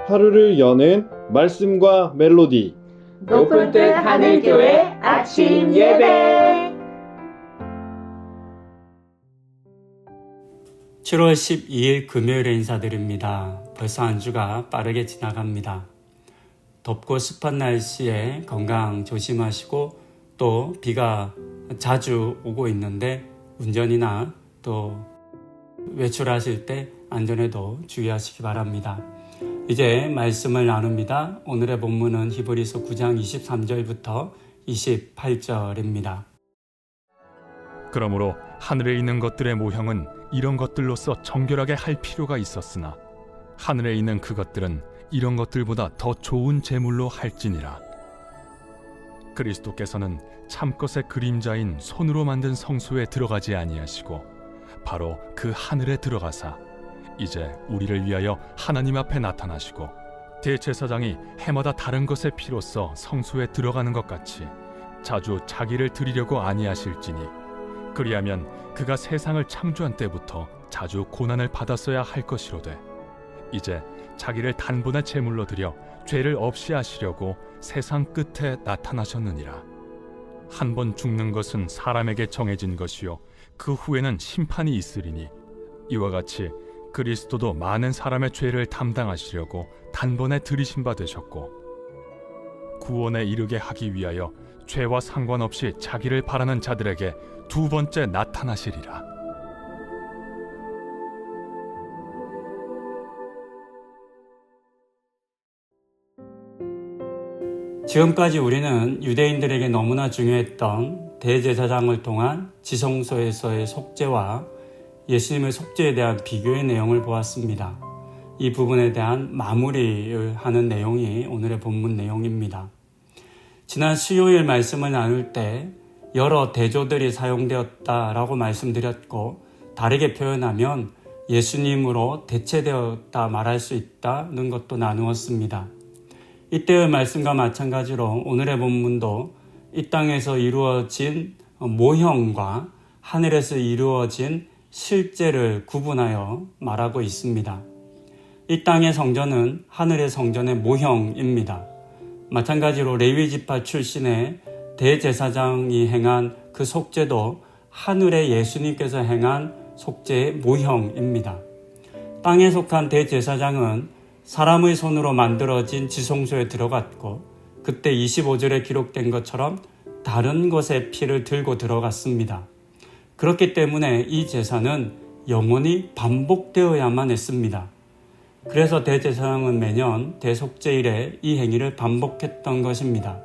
하루를 여는 말씀과 멜로디 높은 뜻 하늘교회 아침 예배. 7월 12일 금요일에 인사드립니다. 벌써 한 주가 빠르게 지나갑니다. 덥고 습한 날씨에 건강 조심하시고 또 비가 자주 오고 있는데 운전이나 또 외출하실 때 안전에도 주의하시기 바랍니다. 이제 말씀을 나눕니다. 오늘의 본문은 히브리서 9장 23절부터 28절입니다. 그러므로 하늘에 있는 것들의 모형은 이런 것들로서 정결하게 할 필요가 있었으나 하늘에 있는 그것들은 이런 것들보다 더 좋은 제물로 할지니라. 그리스도께서는 참것의 그림자인 손으로 만든 성소에 들어가지 아니하시고 바로 그 하늘에 들어가사 이제 우리를 위하여 하나님 앞에 나타나시고 대제사장이 해마다 다른 것의 피로써 성소에 들어가는 것 같이 자주 자기를 드리려고 아니하실지니 그리하면 그가 세상을 창조한 때부터 자주 고난을 받았어야 할 것이로되 이제 자기를 단번에 제물로 드려 죄를 없이 하시려고 세상 끝에 나타나셨느니라. 한 번 죽는 것은 사람에게 정해진 것이요 그 후에는 심판이 있으리니 이와 같이 그리스도도 많은 사람의 죄를 담당하시려고 단번에 들이신 바 되셨고 구원에 이르게 하기 위하여 죄와 상관없이 자기를 바라는 자들에게 두 번째 나타나시리라. 지금까지 우리는 유대인들에게 너무나 중요했던 대제사장을 통한 지성소에서의 속죄와 예수님의 속죄에 대한 비교의 내용을 보았습니다. 이 부분에 대한 마무리를 하는 내용이 오늘의 본문 내용입니다. 지난 수요일 말씀을 나눌 때 여러 대조들이 사용되었다라고 말씀드렸고 다르게 표현하면 예수님으로 대체되었다 말할 수 있다는 것도 나누었습니다. 이때의 말씀과 마찬가지로 오늘의 본문도 이 땅에서 이루어진 모형과 하늘에서 이루어진 실제를 구분하여 말하고 있습니다. 이 땅의 성전은 하늘의 성전의 모형입니다. 마찬가지로 레위지파 출신의 대제사장이 행한 그 속죄도 하늘의 예수님께서 행한 속죄의 모형입니다. 땅에 속한 대제사장은 사람의 손으로 만들어진 지성소에 들어갔고 그때 25절에 기록된 것처럼 다른 것의 피를 들고 들어갔습니다. 그렇기 때문에 이 제사는 영원히 반복되어야만 했습니다. 그래서 대제사장은 매년 대속죄일에 이 행위를 반복했던 것입니다.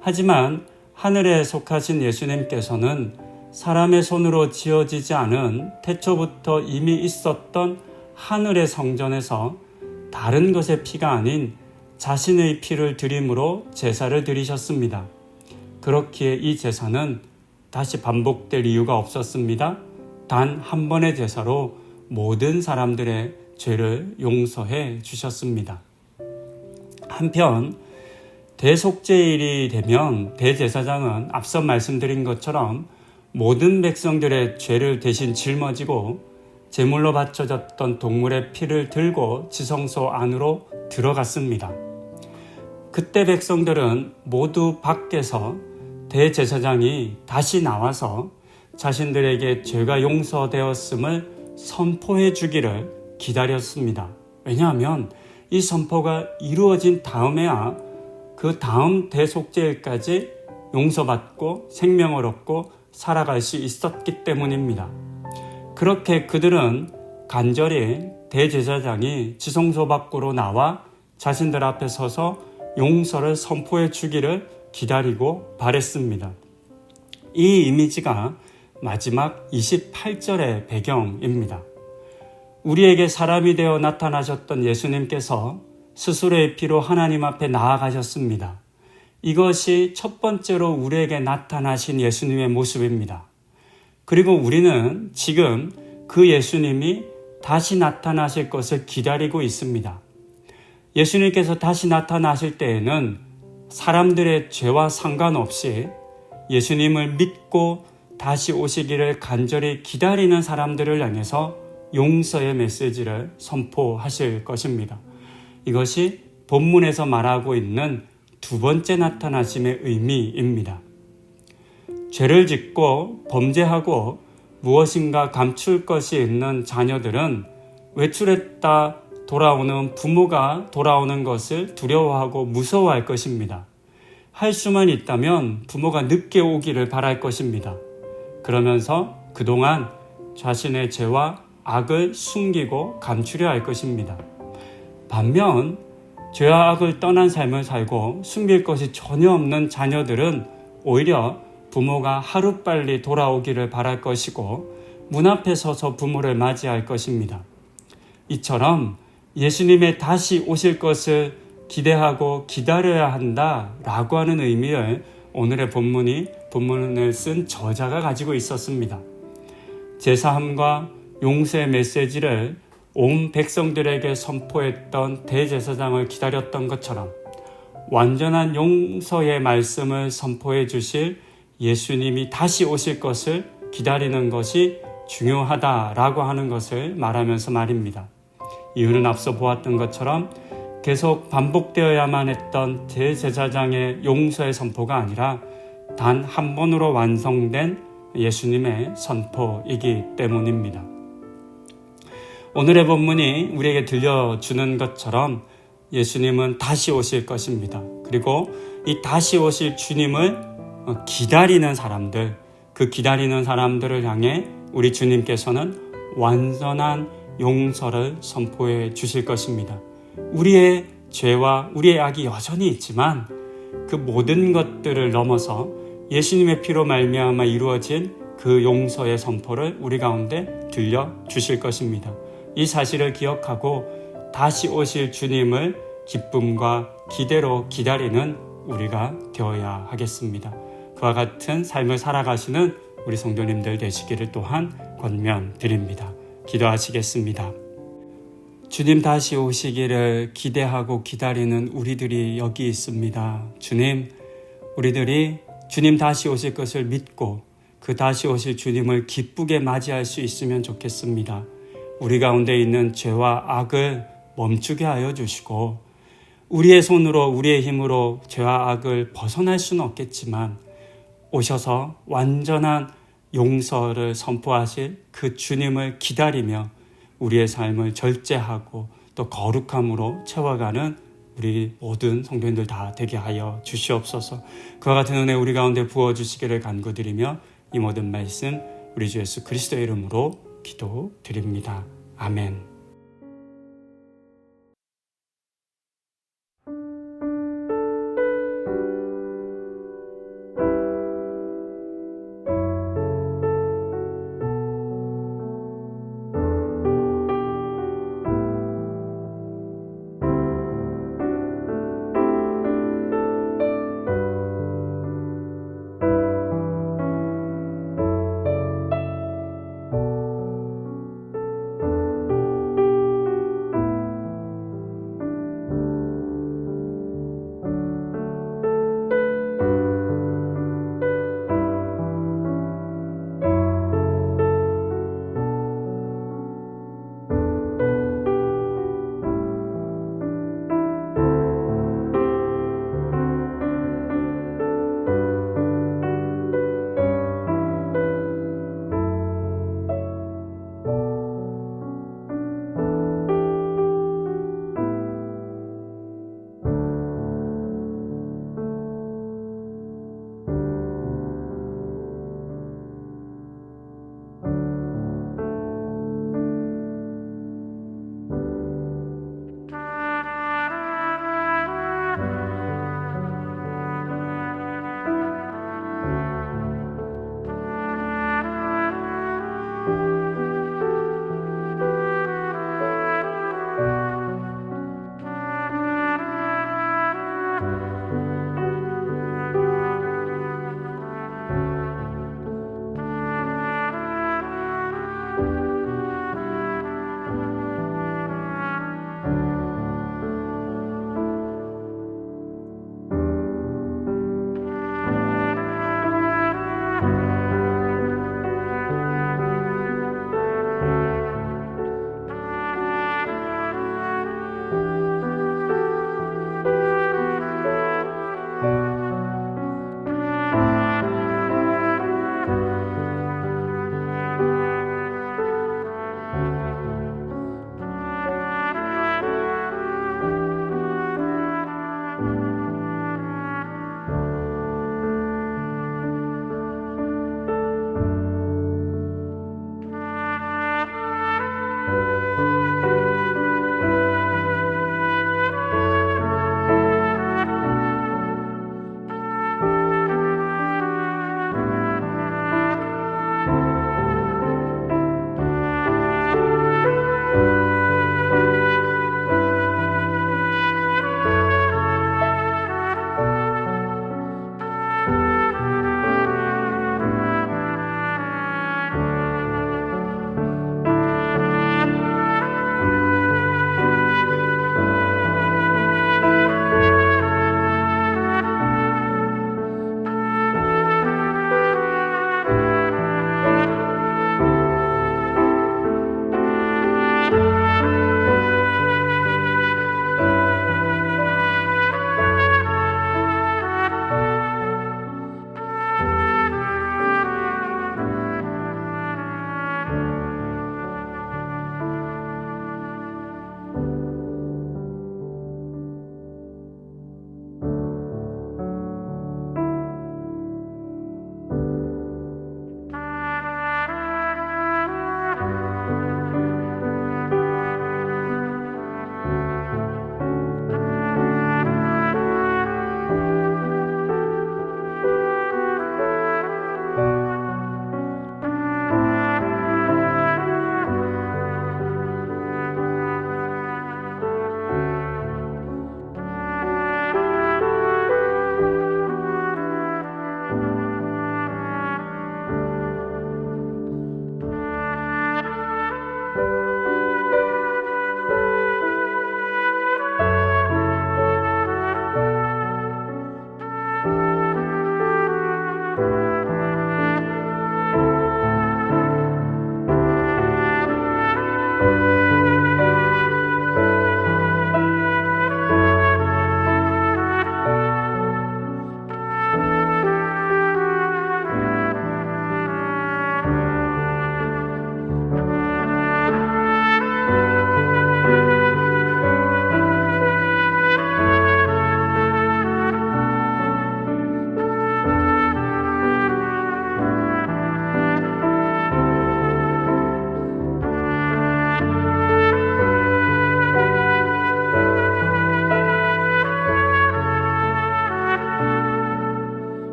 하지만 하늘에 속하신 예수님께서는 사람의 손으로 지어지지 않은 태초부터 이미 있었던 하늘의 성전에서 다른 것의 피가 아닌 자신의 피를 드림으로 제사를 드리셨습니다. 그렇기에 이 제사는 다시 반복될 이유가 없었습니다. 단 한 번의 제사로 모든 사람들의 죄를 용서해 주셨습니다. 한편 대속죄일이 되면 대제사장은 앞서 말씀드린 것처럼 모든 백성들의 죄를 대신 짊어지고 제물로 바쳐졌던 동물의 피를 들고 지성소 안으로 들어갔습니다. 그때 백성들은 모두 밖에서 대제사장이 다시 나와서 자신들에게 죄가 용서되었음을 선포해 주기를 기다렸습니다. 왜냐하면 이 선포가 이루어진 다음에야 그 다음 대속죄일까지 용서받고 생명을 얻고 살아갈 수 있었기 때문입니다. 그렇게 그들은 간절히 대제사장이 지성소 밖으로 나와 자신들 앞에 서서 용서를 선포해 주기를 기다리고 바랬습니다. 이 이미지가 마지막 28절의 배경입니다. 우리에게 사람이 되어 나타나셨던 예수님께서 스스로의 피로 하나님 앞에 나아가셨습니다. 이것이 첫 번째로 우리에게 나타나신 예수님의 모습입니다. 그리고 우리는 지금 그 예수님이 다시 나타나실 것을 기다리고 있습니다. 예수님께서 다시 나타나실 때에는 사람들의 죄와 상관없이 예수님을 믿고 다시 오시기를 간절히 기다리는 사람들을 향해서 용서의 메시지를 선포하실 것입니다. 이것이 본문에서 말하고 있는 두 번째 나타나심의 의미입니다. 죄를 짓고 범죄하고 무엇인가 감출 것이 있는 자녀들은 외출했다 돌아오는 부모가 돌아오는 것을 두려워하고 무서워할 것입니다. 할 수만 있다면 부모가 늦게 오기를 바랄 것입니다. 그러면서 그동안 자신의 죄와 악을 숨기고 감추려 할 것입니다. 반면 죄와 악을 떠난 삶을 살고 숨길 것이 전혀 없는 자녀들은 오히려 부모가 하루빨리 돌아오기를 바랄 것이고 문 앞에 서서 부모를 맞이할 것입니다. 이처럼 예수님의 다시 오실 것을 기대하고 기다려야 한다라고 하는 의미를 오늘의 본문을 쓴 저자가 가지고 있었습니다. 제사함과 용서의 메시지를 온 백성들에게 선포했던 대제사장을 기다렸던 것처럼 완전한 용서의 말씀을 선포해 주실 예수님이 다시 오실 것을 기다리는 것이 중요하다라고 하는 것을 말하면서 말입니다. 이유는 앞서 보았던 것처럼 계속 반복되어야만 했던 대제사장의 용서의 선포가 아니라 단 한 번으로 완성된 예수님의 선포이기 때문입니다. 오늘의 본문이 우리에게 들려주는 것처럼 예수님은 다시 오실 것입니다. 그리고 이 다시 오실 주님을 기다리는 사람들, 그 기다리는 사람들을 향해 우리 주님께서는 완전한 용서를 선포해 주실 것입니다. 우리의 죄와 우리의 악이 여전히 있지만 그 모든 것들을 넘어서 예수님의 피로 말미암아 이루어진 그 용서의 선포를 우리 가운데 들려주실 것입니다. 이 사실을 기억하고 다시 오실 주님을 기쁨과 기대로 기다리는 우리가 되어야 하겠습니다. 그와 같은 삶을 살아가시는 우리 성도님들 되시기를 또한 권면드립니다. 기도하시겠습니다. 주님 다시 오시기를 기대하고 기다리는 우리들이 여기 있습니다. 주님, 우리들이 주님 다시 오실 것을 믿고 그 다시 오실 주님을 기쁘게 맞이할 수 있으면 좋겠습니다. 우리 가운데 있는 죄와 악을 멈추게 하여 주시고 우리의 손으로 우리의 힘으로 죄와 악을 벗어날 수는 없겠지만 오셔서 완전한 용서를 선포하실 그 주님을 기다리며 우리의 삶을 절제하고 또 거룩함으로 채워가는 우리 모든 성도님들 다 되게 하여 주시옵소서. 그와 같은 은혜 우리 가운데 부어주시기를 간구드리며 이 모든 말씀 우리 주 예수 그리스도의 이름으로 기도드립니다. 아멘.